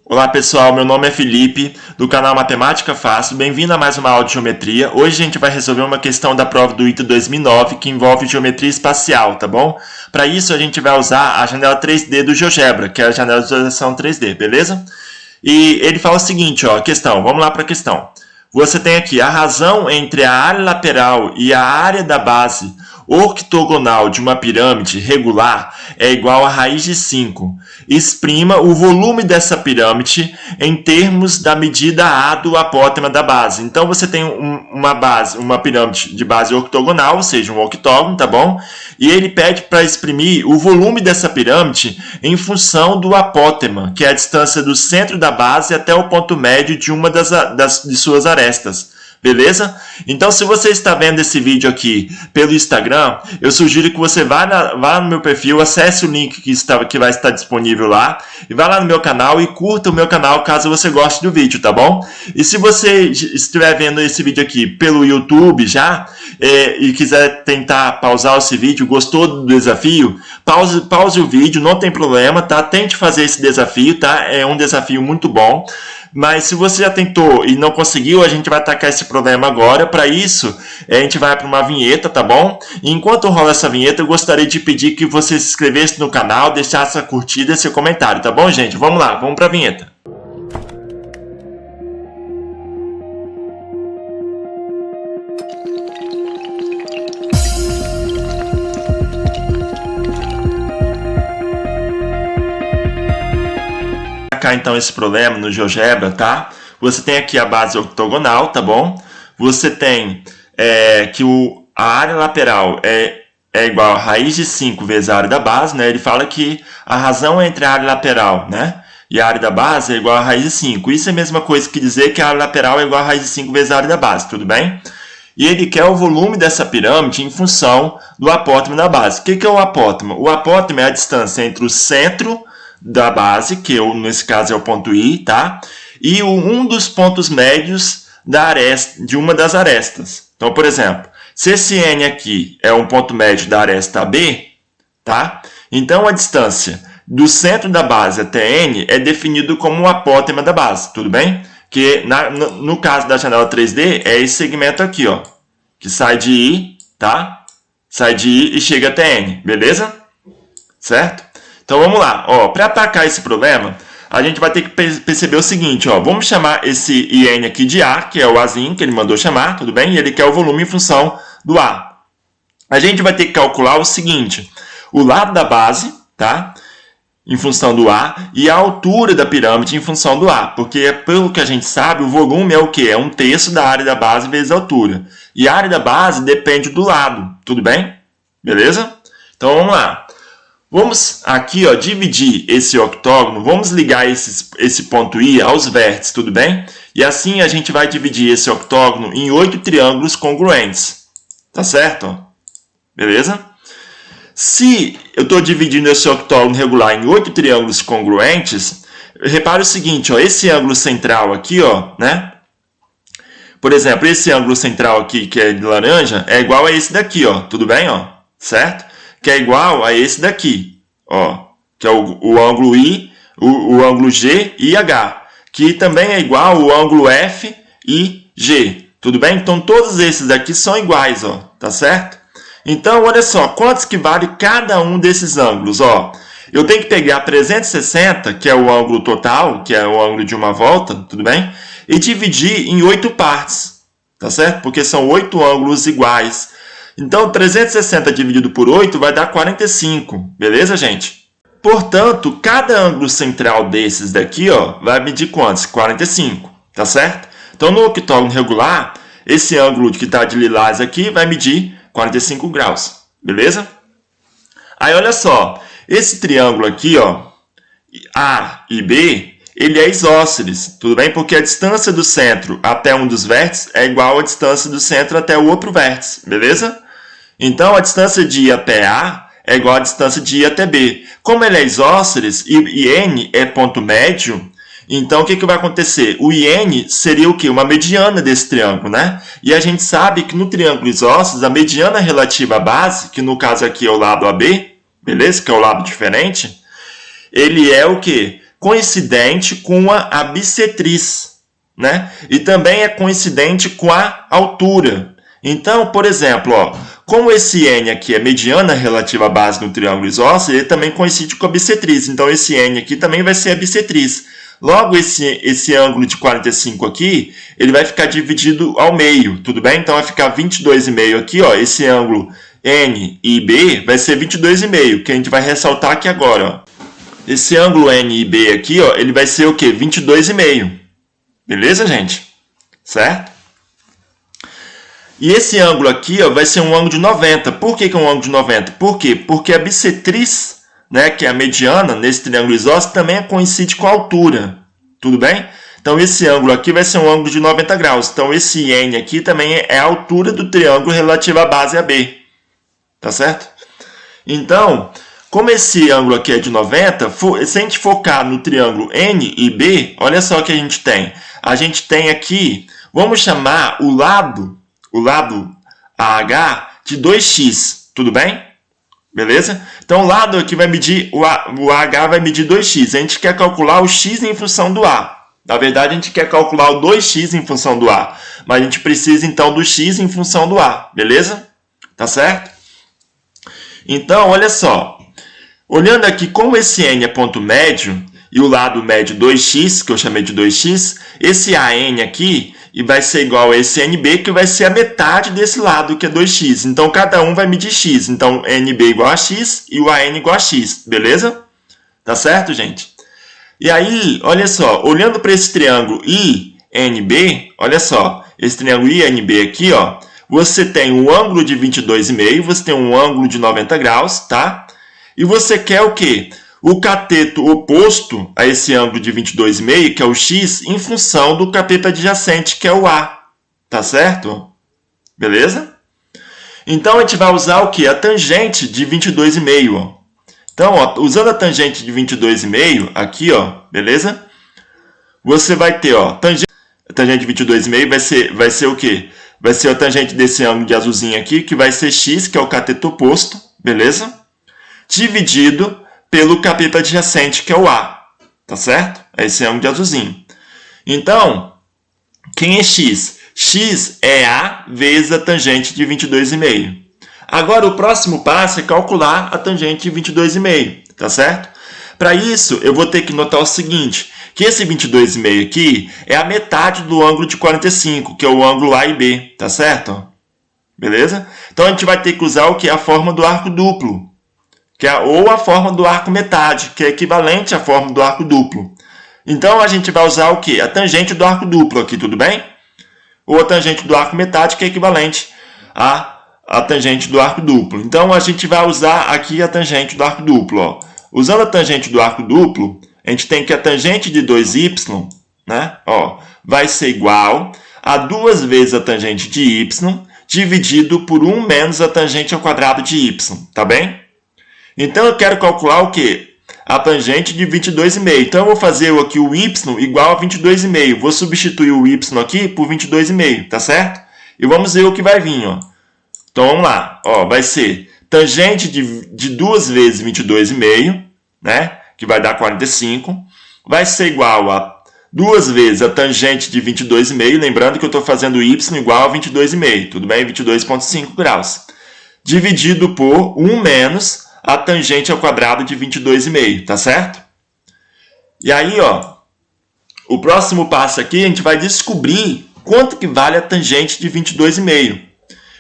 Olá pessoal, meu nome é Felipe, do canal Matemática Fácil. Bem-vindo a mais uma aula de geometria. Hoje a gente vai resolver uma questão da prova do ITA 2009 que envolve geometria espacial, tá bom? Para isso a gente vai usar a janela 3D do GeoGebra, que é a janela de visualização 3D, beleza? E ele fala o seguinte, ó, questão, vamos lá para a questão. Você tem aqui a razão entre a área lateral e a área da base octogonal de uma pirâmide regular é igual a raiz de 5. Exprima o volume dessa pirâmide em termos da medida A do apótema da base. Então, você tem uma pirâmide de base octogonal, ou seja, um octógono, tá bom? E ele pede para exprimir o volume dessa pirâmide em função do apótema, que é a distância do centro da base até o ponto médio de uma de suas arestas. Beleza? Então, se você está vendo esse vídeo aqui pelo Instagram, eu sugiro que você vá no meu perfil, acesse o link que vai estar disponível lá, e vá lá no meu canal e curta o meu canal caso você goste do vídeo, tá bom? E se você estiver vendo esse vídeo aqui pelo YouTube já, e quiser tentar pausar esse vídeo, gostou do desafio, pause o vídeo, não tem problema, tá? Tente fazer esse desafio, tá? É um desafio muito bom. Mas se você já tentou e não conseguiu, a gente vai atacar esse problema agora. Para isso, a gente vai para uma vinheta, tá bom? E enquanto rola essa vinheta, eu gostaria de pedir que você se inscrevesse no canal, deixasse a curtida e seu comentário, tá bom, gente? Vamos lá, vamos para a vinheta. Então esse problema no GeoGebra, tá? Você tem aqui a base octogonal, tá bom? Você tem que a área lateral é igual a raiz de 5 vezes a área da base, né? Ele fala que a razão entre a área lateral, né, e a área da base é igual a raiz de 5. Isso é a mesma coisa que dizer que a área lateral é igual a raiz de 5 vezes a área da base, tudo bem? E ele quer o volume dessa pirâmide em função do apótema da base. O que é o apótema? O apótema é a distância entre o centro da base, que nesse caso é o ponto I, tá? E um dos pontos médios de uma das arestas. Então, por exemplo, se esse N aqui é um ponto médio da aresta AB, tá? Então, a distância do centro da base até N é definido como o apótema da base, tudo bem? Que no caso da janela 3D é esse segmento aqui, ó, que sai de I, tá? Sai de I e chega até N, beleza? Certo? Então, vamos lá. Para atacar esse problema, a gente vai ter que perceber o seguinte. Vamos chamar esse IN aqui de A, que é o Azinho que ele mandou chamar, tudo bem? E ele quer o volume em função do A. A gente vai ter que calcular o seguinte. O lado da base, tá? Em função do A, e a altura da pirâmide em função do A. Porque, pelo que a gente sabe, o volume é o quê? É 1/3 da área da base vezes a altura. E a área da base depende do lado, tudo bem? Beleza? Então, vamos lá. Vamos aqui, ó, dividir esse octógono, vamos ligar esse ponto I aos vértices, tudo bem? E assim a gente vai dividir esse octógono em 8 triângulos congruentes. Tá certo? Ó? Beleza? Se eu estou dividindo esse octógono regular em 8 triângulos congruentes, repare o seguinte, ó, esse ângulo central aqui, ó, né? Por exemplo, esse ângulo central aqui, que é de laranja, é igual a esse daqui, ó, tudo bem? Ó, certo? Que é igual a esse daqui, ó, que é o ângulo I, o ângulo G e H, que também é igual ao ângulo F e G, tudo bem? Então, todos esses daqui são iguais, ó, tá certo? Então, olha só, quantos que vale cada um desses ângulos, ó? Eu tenho que pegar 360, que é o ângulo total, que é o ângulo de uma volta, tudo bem? E dividir em 8 partes, tá certo? Porque são 8 ângulos iguais. Então, 360 dividido por 8 vai dar 45, beleza, gente? Portanto, cada ângulo central desses daqui, ó, vai medir quantos? 45, tá certo? Então, no octógono regular, esse ângulo que está de lilás aqui vai medir 45 graus, beleza? Aí, olha só, esse triângulo aqui, ó, A e B, ele é isósceles, tudo bem? Porque a distância do centro até um dos vértices é igual à distância do centro até o outro vértice, beleza? Então, a distância de I até A é igual à distância de I até B. Como ele é isósceles e N é ponto médio, então o que vai acontecer? O IN seria o quê? Uma mediana desse triângulo, né? E a gente sabe que no triângulo isósceles, a mediana relativa à base, que no caso aqui é o lado AB, beleza? Que é o lado diferente, ele é o quê? coincidente com a bissetriz, né? E também é coincidente com a altura. Então, por exemplo, ó, como esse N aqui é mediana relativa à base no triângulo isósceles, ele também coincide com a bissetriz. Então, esse N aqui também vai ser a bissetriz. Logo, esse ângulo de 45 aqui, ele vai ficar dividido ao meio, tudo bem? Então, vai ficar 22,5 aqui, ó. Esse ângulo N e B vai ser 22,5, que a gente vai ressaltar aqui agora, ó. Esse ângulo N e B aqui, ó, ele vai ser o quê? 22,5. Beleza, gente? Certo? E esse ângulo aqui, ó, vai ser um ângulo de 90. Por que é um ângulo de 90? Por quê? Porque a bissetriz, né, que é a mediana nesse triângulo isósceles, também coincide com a altura. Tudo bem? Então, esse ângulo aqui vai ser um ângulo de 90 graus. Então, esse N aqui também é a altura do triângulo relativo à base AB. Tá certo? Então, como esse ângulo aqui é de 90, se a gente focar no triângulo N e B, olha só o que a gente tem. A gente tem aqui, vamos chamar o lado AH de 2x, tudo bem? Beleza? Então, o lado aqui vai medir, o AH vai medir 2x. A gente quer calcular o x em função do A. Na verdade, a gente quer calcular o 2x em função do A. Mas a gente precisa, então, do x em função do A. Beleza? Tá certo? Então, olha só. Olhando aqui, como esse N é ponto médio, e o lado médio 2x, que eu chamei de 2x, esse AN aqui e vai ser igual a esse NB, que vai ser a metade desse lado, que é 2x. Então, cada um vai medir x. Então, NB igual a x e o AN igual a x. Beleza? Tá certo, gente? E aí, olha só, olhando para esse triângulo INB, olha só, esse triângulo INB aqui, ó, você tem um ângulo de 22,5, você tem um ângulo de 90 graus, tá? E você quer o quê? O cateto oposto a esse ângulo de 22,5, que é o x, em função do cateto adjacente, que é o A. Tá certo? Beleza? Então, a gente vai usar o quê? A tangente de 22,5. Ó. Então, ó, usando a tangente de 22,5, aqui, ó, beleza? Você vai ter, ó, a tangente de 22,5 vai ser o quê? Vai ser a tangente desse ângulo de azulzinho aqui, que vai ser x, que é o cateto oposto, beleza? Dividido pelo cateto adjacente, que é o A. Tá certo? É esse ângulo de azulzinho. Então, quem é x? X é A vezes a tangente de 22,5. Agora, o próximo passo é calcular a tangente de 22,5. Tá certo? Para isso, eu vou ter que notar o seguinte, que esse 22,5 aqui é a metade do ângulo de 45, que é o ângulo A e B. Tá certo? Beleza? Então, a gente vai ter que usar o que? A forma do arco duplo. Ou a forma do arco metade, que é equivalente à forma do arco duplo. Então, a gente vai usar o quê? A tangente do arco duplo aqui, tudo bem? Ou a tangente do arco metade, que é equivalente à tangente do arco duplo. Então, a gente vai usar aqui a tangente do arco duplo. Ó. Usando a tangente do arco duplo, a gente tem que a tangente de 2y, né? Ó, vai ser igual a 2 vezes a tangente de y, dividido por 1 menos a tangente ao quadrado de y. Tá bem? Então, eu quero calcular o quê? A tangente de 22,5. Então, eu vou fazer aqui o y igual a 22,5. Vou substituir o y aqui por 22,5, tá certo? E vamos ver o que vai vir, ó. Então, vamos lá. Ó, vai ser tangente de 2 vezes 22,5, né? Que vai dar 45. Vai ser igual a 2 vezes a tangente de 22,5. Lembrando que eu estou fazendo y igual a 22,5. Tudo bem? 22,5 graus. Dividido por 1 menos a tangente ao quadrado de 22,5, tá certo? E aí, ó, o próximo passo aqui, a gente vai descobrir quanto que vale a tangente de 22,5.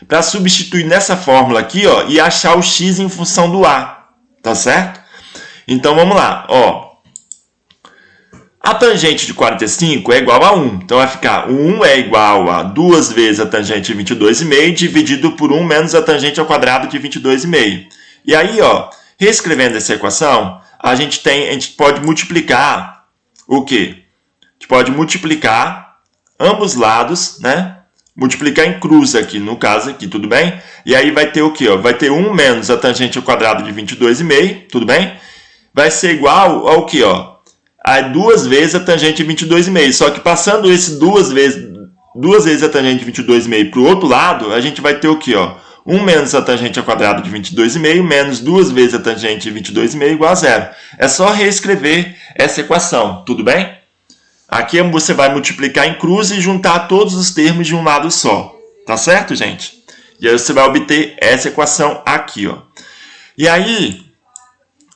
Para substituir nessa fórmula aqui, ó, e achar o x em função do A, tá certo? Então, vamos lá, ó. A tangente de 45 é igual a 1. Então, vai ficar 1 é igual a 2 vezes a tangente de 22,5 dividido por 1 menos a tangente ao quadrado de 22,5. E aí, ó, reescrevendo essa equação, a gente pode multiplicar o quê? A gente pode multiplicar ambos lados, né? Multiplicar em cruz aqui, no caso aqui, tudo bem? E aí vai ter o quê? Ó? Vai ter 1 menos a tangente ao quadrado de 22,5, tudo bem? Vai ser igual ao quê? Ó? A 2 vezes a tangente de 22,5. Só que passando esse 2 vezes a tangente de 22,5 para o outro lado, a gente vai ter o quê? Ó? 1 menos a tangente ao quadrado de 22,5 menos 2 vezes a tangente de 22,5 igual a zero. É só reescrever essa equação, tudo bem? Aqui você vai multiplicar em cruz e juntar todos os termos de um lado só. Tá certo, gente? E aí você vai obter essa equação aqui, ó. E aí,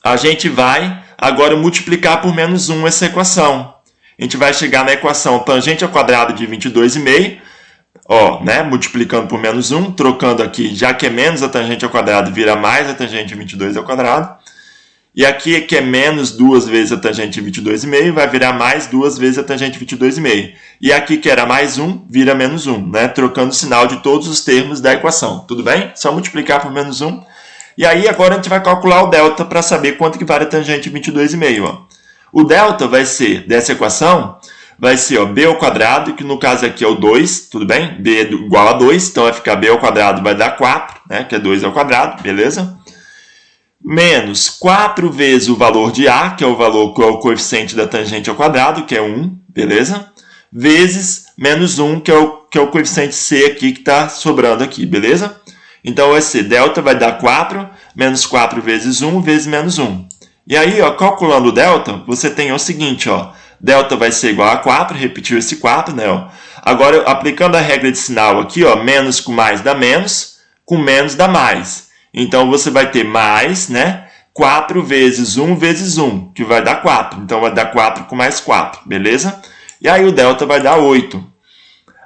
a gente vai agora multiplicar por menos 1 essa equação. A gente vai chegar na equação tangente ao quadrado de 22,5, ó, né? Multiplicando por menos 1, trocando aqui, já que é menos a tangente ao quadrado, vira mais a tangente de 22 ao quadrado. E aqui, que é menos 2 vezes a tangente de 22,5, vai virar mais 2 vezes a tangente de 22,5. E aqui, que era mais 1, vira menos 1, né? Trocando o sinal de todos os termos da equação. Tudo bem? Só multiplicar por menos 1. E aí, agora a gente vai calcular o delta para saber quanto que vale a tangente de 22,5, ó. O delta vai ser, dessa equação, vai ser ó, b ao quadrado, que no caso aqui é o 2, tudo bem? B é igual a 2, então vai ficar b ao quadrado, vai dar 4, né? Que é 2 ao quadrado, beleza? Menos 4 vezes o valor de A, que é o valor, que é o coeficiente da tangente ao quadrado, que é 1, beleza? Vezes menos 1, que é o coeficiente C aqui, que está sobrando aqui, beleza? Então, vai ser delta vai dar 4, menos 4 vezes 1, vezes menos 1. E aí, ó, calculando o delta, você tem o seguinte, ó. Delta vai ser igual a 4, repetiu esse 4, né? Ó. Agora, aplicando a regra de sinal aqui, ó, menos com mais dá menos, com menos dá mais. Então, você vai ter mais, né? 4 vezes 1 vezes 1, que vai dar 4. Então, vai dar 4 com mais 4, beleza? E aí, o delta vai dar 8.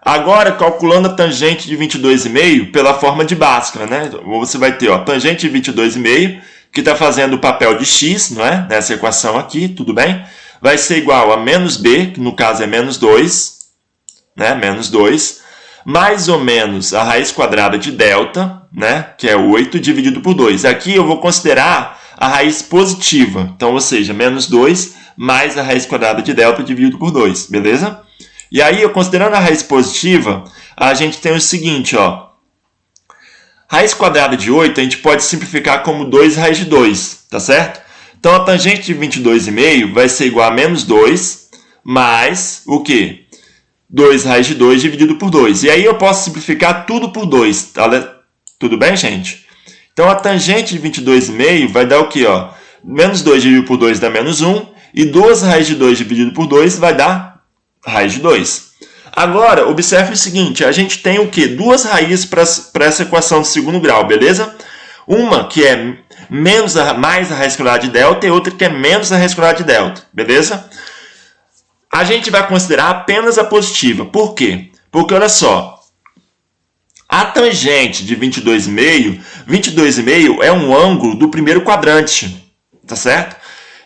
Agora, calculando a tangente de 22,5 pela forma de Bhaskara, né? Você vai ter, ó, tangente de 22,5, que está fazendo o papel de x, não é? Nessa equação aqui, tudo bem? Vai ser igual a menos b, que no caso é menos 2, né? Menos 2, mais ou menos a raiz quadrada de delta, né? Que é 8, dividido por 2. Aqui eu vou considerar a raiz positiva. Então, ou seja, menos 2 mais a raiz quadrada de delta dividido por 2, beleza? E aí, eu considerando a raiz positiva, a gente tem o seguinte, ó. Raiz quadrada de 8, a gente pode simplificar como 2 raiz de 2, tá certo? Então, a tangente de 22,5 vai ser igual a menos 2, mais o quê? 2 raiz de 2 dividido por 2. E aí, eu posso simplificar tudo por 2, tá? Tudo bem, gente? Então, a tangente de 22,5 vai dar o quê, ó? Menos 2 dividido por 2 dá menos 1, e 2 raiz de 2 dividido por 2 vai dar raiz de 2. Agora, observe o seguinte, a gente tem o quê? Duas raízes para essa equação de segundo grau, beleza? Uma que é mais a raiz quadrada de delta e outra que é menos a raiz quadrada de delta, beleza? A gente vai considerar apenas a positiva. Por quê? Porque, olha só, a tangente de 22,5 é um ângulo do primeiro quadrante, tá certo?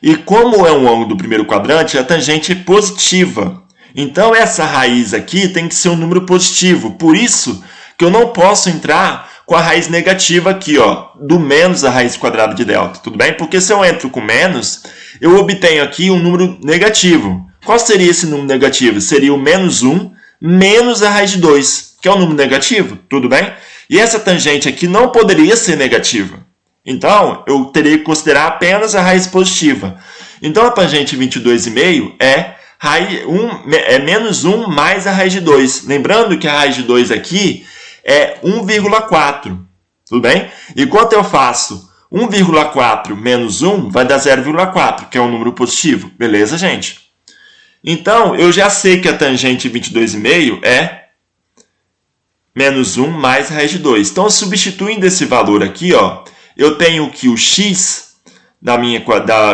E como é um ângulo do primeiro quadrante, a tangente é positiva. Então, essa raiz aqui tem que ser um número positivo. Por isso que eu não posso entrar com a raiz negativa aqui, ó, do menos a raiz quadrada de delta, tudo bem? Porque se eu entro com menos, eu obtenho aqui um número negativo. Qual seria esse número negativo? Seria o menos 1 menos a raiz de 2, que é um número negativo, tudo bem? E essa tangente aqui não poderia ser negativa. Então, eu teria que considerar apenas a raiz positiva. Então, a tangente de 22,5 é menos 1 mais a raiz de 2. Lembrando que a raiz de 2 aqui é 1,4. Tudo bem? E quando eu faço 1,4 menos 1, vai dar 0,4, que é um número positivo. Beleza, gente? Então, eu já sei que a tangente de 22,5 é menos 1 mais a raiz de 2. Então, substituindo esse valor aqui, ó, eu tenho que o x...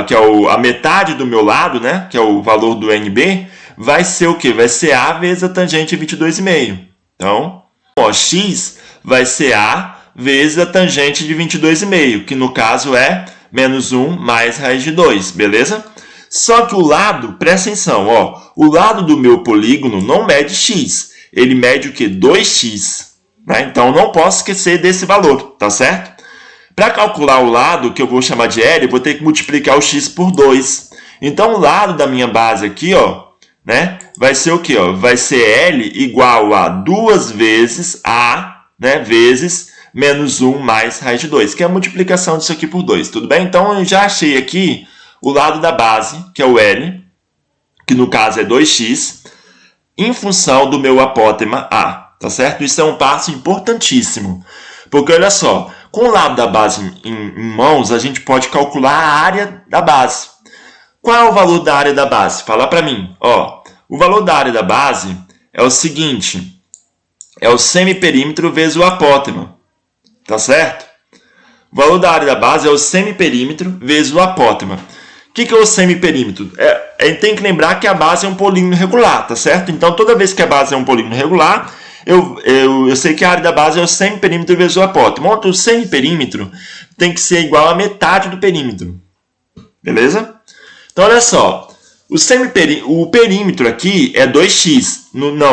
que é a metade do meu lado, né? Que é o valor do NB, vai ser o quê? Vai ser A vezes a tangente de 22,5. Então, ó, x vai ser A vezes a tangente de 22,5, que no caso é menos 1 mais raiz de 2, beleza? Só que o lado, presta atenção, ó, o lado do meu polígono não mede x, ele mede o quê? 2x, né? Então, não posso esquecer desse valor, tá certo? Para calcular o lado, que eu vou chamar de L, eu vou ter que multiplicar o x por 2. Então, o lado da minha base aqui, ó, né, vai ser o quê? Ó? Vai ser L igual a 2 vezes A, né, vezes menos 1 mais raiz de 2, que é a multiplicação disso aqui por 2, tudo bem? Então, eu já achei aqui o lado da base, que é o L, que no caso é 2x, em função do meu apótema A, tá certo? Isso é um passo importantíssimo. Porque olha só, com o lado da base em mãos, a gente pode calcular a área da base. Qual é o valor da área da base? Fala para mim. Ó, o valor da área da base é o seguinte, é o semiperímetro vezes o apótema, tá certo? O valor da área da base é o semiperímetro vezes o apótema. O que é o semiperímetro? A gente tem que lembrar que a base é um polígono regular, tá certo? Então, toda vez que a base é um polígono regular, eu sei que a área da base é o semiperímetro vezes o apótema. O semiperímetro tem que ser igual a metade do perímetro. Beleza? Então, olha só. O perímetro aqui é 2x.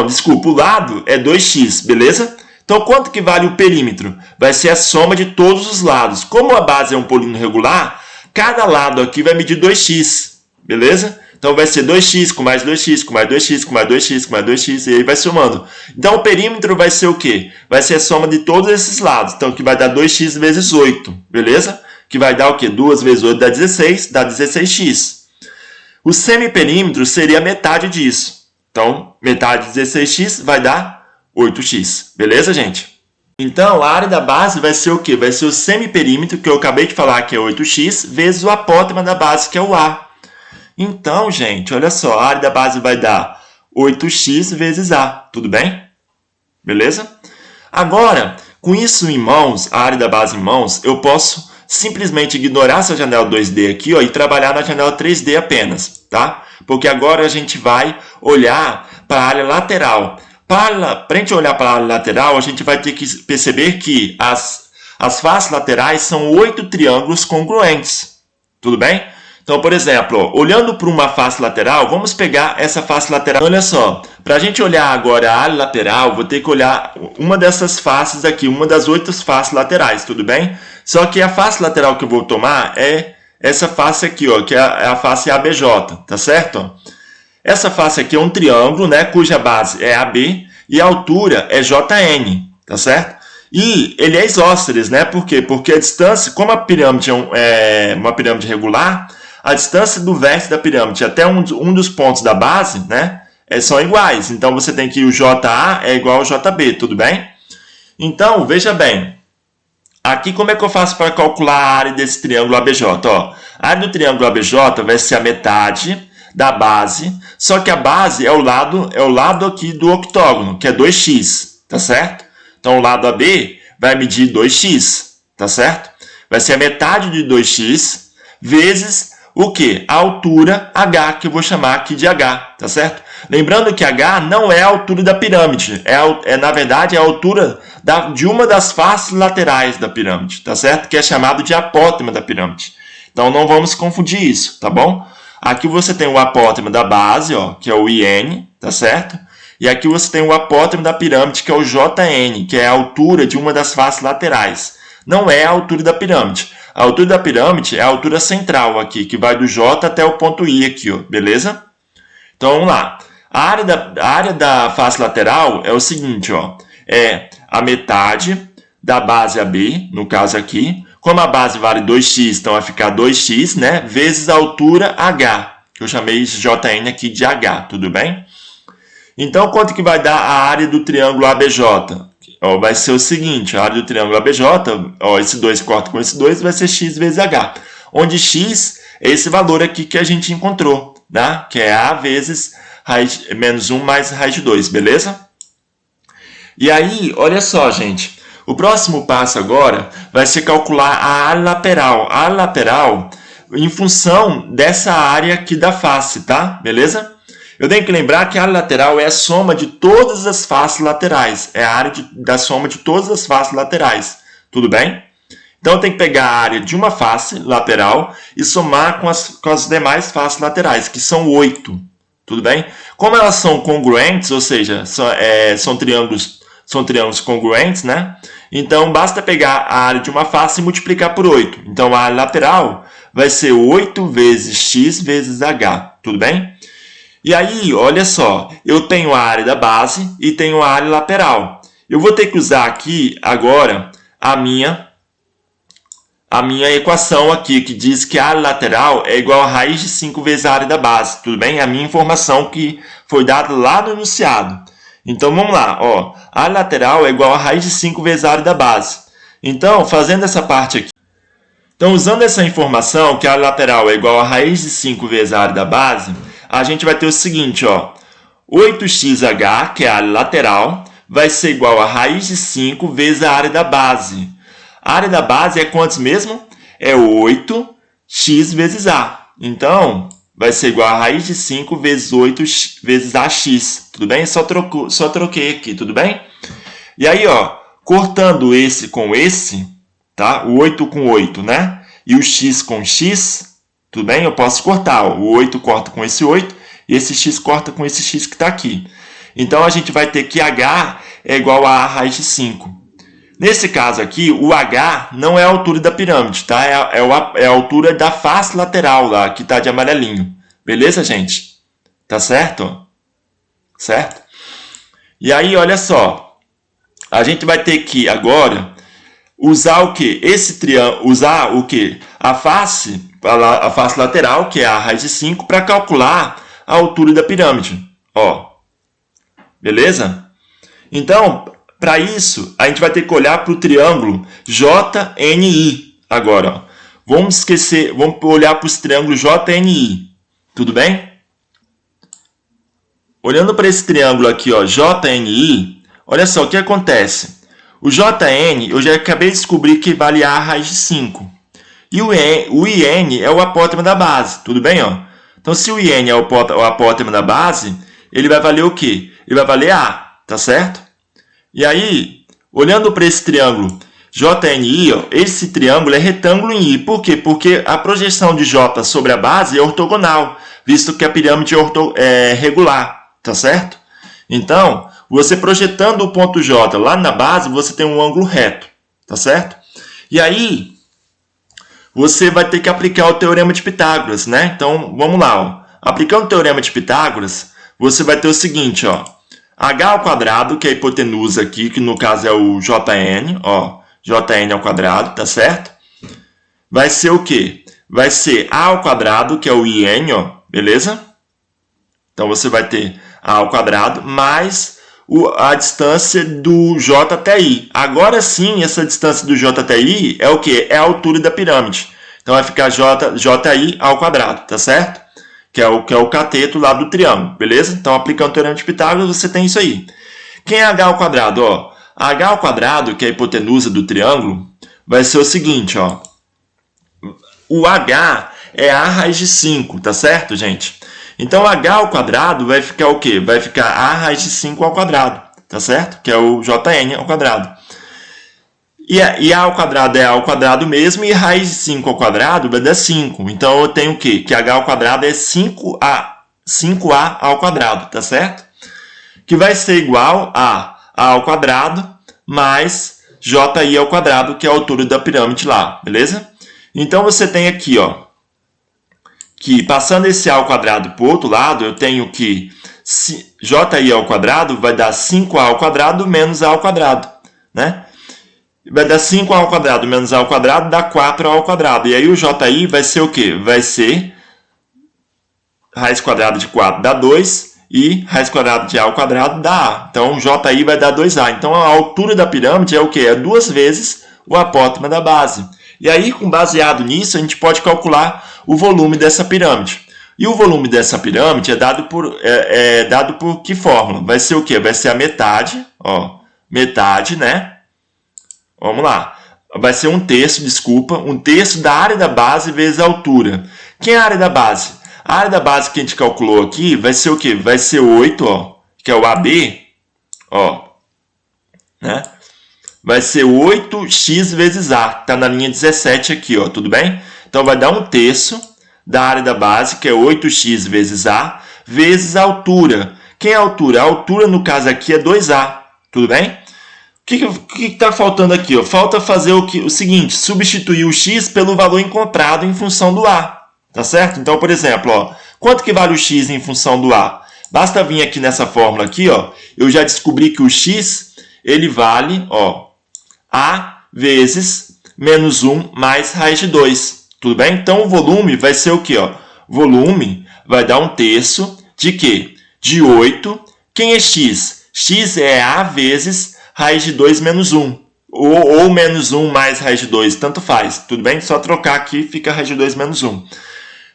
Desculpa, o lado é 2x, beleza? Então, quanto que vale o perímetro? Vai ser a soma de todos os lados. Como a base é um polígono regular, cada lado aqui vai medir 2x, beleza? Então, vai ser 2x com mais 2x, com mais 2x, com mais 2x, com mais 2x, e aí vai somando. Então, o perímetro vai ser o quê? Vai ser a soma de todos esses lados. Então, que vai dar 2x vezes 8, beleza? Que vai dar o quê? 2 vezes 8 dá 16, dá 16x. O semiperímetro seria a metade disso. Então, metade de 16x vai dar 8x. Beleza, gente? Então, a área da base vai ser o quê? Vai ser o semiperímetro, que eu acabei de falar que é 8x, vezes o apótema da base, que é o A. Então, gente, olha só. A área da base vai dar 8x vezes A. Tudo bem? Beleza? Agora, com isso em mãos, a área da base em mãos, eu posso simplesmente ignorar essa janela 2D aqui, ó, e trabalhar na janela 3D apenas, tá? Porque agora a gente vai olhar para a área lateral. Para a gente olhar para a área lateral, a gente vai ter que perceber que as faces laterais são 8 triângulos congruentes. Tudo bem? Então, por exemplo, ó, olhando para uma face lateral, vamos pegar essa face lateral. Olha só, para a gente olhar agora a área lateral, vou ter que olhar uma dessas faces aqui, uma das 8 faces laterais, tudo bem? Só que a face lateral que eu vou tomar é essa face aqui, ó, que é a face ABJ, tá certo? Essa face aqui é um triângulo, né, cuja base é AB e a altura é JN, tá certo? E ele é isósceles, né? Por quê? Porque a distância, como a pirâmide é uma pirâmide regular, a distância do vértice da pirâmide até um dos pontos da base, né, são iguais. Então, você tem que o JA é igual ao JB, tudo bem? Então, veja bem. Aqui, como é que eu faço para calcular a área desse triângulo ABJ? Ó, a área do triângulo ABJ vai ser a metade da base, só que a base é o lado aqui do octógono, que é 2x, tá certo? Então, o lado AB vai medir 2x, tá certo? Vai ser a metade de 2x vezes o quê? A altura H, que eu vou chamar aqui de H, tá certo? Lembrando que H não é a altura da pirâmide, na verdade, é a altura de uma das faces laterais da pirâmide, tá certo? Que é chamado de apótema da pirâmide. Então, não vamos confundir isso, tá bom? Aqui você tem o apótema da base, ó, que é o IN, tá certo? E aqui você tem o apótema da pirâmide, que é o JN, que é a altura de uma das faces laterais. Não é a altura da pirâmide. A altura da pirâmide é a altura central aqui, que vai do J até o ponto I aqui, ó, beleza? Então, vamos lá. A área da face lateral é o seguinte, ó, é a metade da base AB, no caso aqui. Como a base vale 2x, então vai ficar 2x, né, vezes a altura H, que eu chamei de JN aqui de H, tudo bem? Então, quanto que vai dar a área do triângulo ABJ? Ó, vai ser o seguinte, a área do triângulo ABJ, ó, esse 2 corta com esse 2, vai ser x vezes h. Onde x é esse valor aqui que a gente encontrou, né? Que é a vezes raiz, menos 1 mais raiz de 2, beleza? E aí, olha só, gente. O próximo passo agora vai ser calcular a área lateral. A área lateral em função dessa área aqui da face, tá? Beleza? Eu tenho que lembrar que a área lateral é a soma de todas as faces laterais. É a área da soma de todas as faces laterais. Tudo bem? Então, eu tenho que pegar a área de uma face lateral e somar com as demais faces laterais, que são 8. Tudo bem? Como elas são congruentes, ou seja, são triângulos congruentes, né? Então, basta pegar a área de uma face e multiplicar por 8. Então, a área lateral vai ser 8 vezes x vezes h. Tudo bem? E aí, olha só, eu tenho a área da base e tenho a área lateral. Eu vou ter que usar aqui, agora, a minha equação aqui, que diz que a área lateral é igual a raiz de 5 vezes a área da base. Tudo bem? É a minha informação que foi dada lá no enunciado. Então, vamos lá. Ó, a área lateral é igual a raiz de 5 vezes a área da base. Então, fazendo essa parte aqui, então, usando essa informação, que a área lateral é igual a raiz de 5 vezes a área da base, a gente vai ter o seguinte, ó, 8xh, que é a área lateral, vai ser igual a raiz de 5 vezes a área da base. A área da base é quantos mesmo? É 8x vezes a. Então, vai ser igual a raiz de 5 vezes 8 vezes ax. Tudo bem? Só troquei aqui, tudo bem? E aí, ó, cortando esse com esse, tá? O 8 com 8, né? E o x com x, tudo bem? Eu posso cortar, ó. O 8 corta com esse 8 e esse x corta com esse x que está aqui. Então, a gente vai ter que h é igual a raiz de 5. Nesse caso aqui, o h não é a altura da pirâmide, tá? É a altura da face lateral lá, que está de amarelinho. Beleza, gente? Tá certo? Certo? E aí, olha só. A gente vai ter que, agora, usar o quê? Esse triângulo, usar o quê? A face lateral, que é a raiz de 5, para calcular a altura da pirâmide. Ó. Beleza? Então, para isso, a gente vai ter que olhar para o triângulo JNI agora. Ó. Vamos olhar para os triângulos JNI. Tudo bem? Olhando para esse triângulo aqui, ó, JNI, olha só o que acontece. O JN, eu já acabei de descobrir que vale a raiz de 5. E o IN é o apótema da base. Tudo bem? Ó? Então, se o IN é o apótema da base, ele vai valer o quê? Ele vai valer A. Tá certo? E aí, olhando para esse triângulo JNI, ó, esse triângulo é retângulo em I. Por quê? Porque a projeção de J sobre a base é ortogonal, visto que a pirâmide é regular, tá certo? Então, você projetando o ponto J lá na base, você tem um ângulo reto, tá certo? E aí, você vai ter que aplicar o teorema de Pitágoras, né? Então, vamos lá, ó. Aplicando o teorema de Pitágoras, você vai ter o seguinte, ó. H ao quadrado, que é a hipotenusa aqui, que no caso é o Jn, ó, Jn ao quadrado, tá certo? Vai ser o quê? Vai ser A ao quadrado, que é o IN, ó, beleza? Então, você vai ter A ao quadrado mais a distância do J até I. Agora sim, essa distância do J até I é o quê? É a altura da pirâmide. Então, vai ficar JI ao quadrado, tá certo? Que é o cateto lá do triângulo, beleza? Então, aplicando o teorema de Pitágoras, você tem isso aí. Quem é H ao quadrado? Ó, H ao quadrado, que é a hipotenusa do triângulo, vai ser o seguinte, ó. O H é A raiz de 5, tá certo, gente? Então, H ao quadrado vai ficar o quê? Vai ficar A raiz de 5 ao quadrado, tá certo? Que é o Jn ao quadrado. E A ao quadrado é A ao quadrado mesmo, e raiz de 5 ao quadrado vai dar 5. Então, eu tenho o quê? Que H ao quadrado é 5A ao quadrado, tá certo? Que vai ser igual a A ao quadrado mais JI ao quadrado, que é a altura da pirâmide lá, beleza? Então, você tem aqui, ó, que passando esse A ao quadrado para o outro lado, eu tenho que JI ao quadrado vai dar 5A ao quadrado menos A ao quadrado, né? Vai dar 5A ao quadrado menos A ao quadrado, dá 4A ao quadrado. E aí o JI vai ser o quê? Vai ser raiz quadrada de 4 dá 2 e raiz quadrada de A ao quadrado dá A. Então, o JI vai dar 2A. Então, a altura da pirâmide é o quê? É 2 vezes o apótema da base. E aí, baseado nisso, a gente pode calcular o volume dessa pirâmide. E o volume dessa pirâmide é dado por que fórmula? Vai ser o quê? Vai ser a metade, ó, metade, né? Vamos lá. Vai ser um terço da área da base vezes a altura. Quem é a área da base? A área da base que a gente calculou aqui vai ser o quê? Vai ser 8, ó, que é o AB, ó, né? Vai ser 8x vezes A, está na linha 17 aqui, ó, tudo bem? Então, vai dar um terço da área da base, que é 8x vezes A, vezes a altura. Quem é a altura? A altura, no caso aqui, é 2A, tudo bem? O que está faltando aqui? Ó? Falta fazer o seguinte, substituir o x pelo valor encontrado em função do A. Tá certo? Então, por exemplo, ó, quanto que vale o x em função do A? Basta vir aqui nessa fórmula aqui, ó, eu já descobri que o x ele vale, ó, A vezes menos 1 mais raiz de 2. Tudo bem? Então, o volume vai ser o quê? Ó? Volume vai dar um terço de quê? De 8. Quem é x? X é A vezes raiz de 2 menos 1. ou menos 1 mais raiz de 2, tanto faz, tudo bem? Só trocar aqui, fica raiz de 2 menos 1.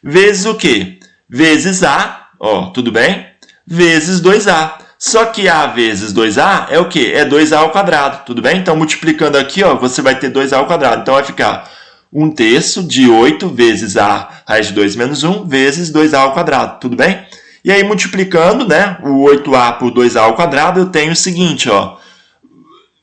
Vezes o quê? Vezes A, ó, tudo bem? Vezes 2A. Só que A vezes 2A é o quê? É 2A ao quadrado, tudo bem? Então, multiplicando aqui, ó, você vai ter 2A ao quadrado. Então, vai ficar 1/3 de 8 vezes A raiz de 2 menos 1 vezes 2A ao quadrado, tudo bem? E aí, multiplicando, né, o 8A por 2A ao quadrado, eu tenho o seguinte, ó.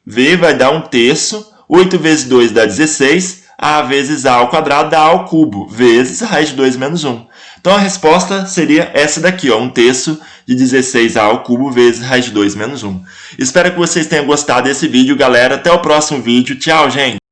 V vai dar 1/3, 8 vezes 2 dá 16, A vezes A ao quadrado dá A ao cubo, vezes raiz de 2 menos 1. Então, a resposta seria essa daqui, ó, 1/3 de 16A ao cubo vezes raiz de 2 menos 1. Espero que vocês tenham gostado desse vídeo, galera. Até o próximo vídeo. Tchau, gente!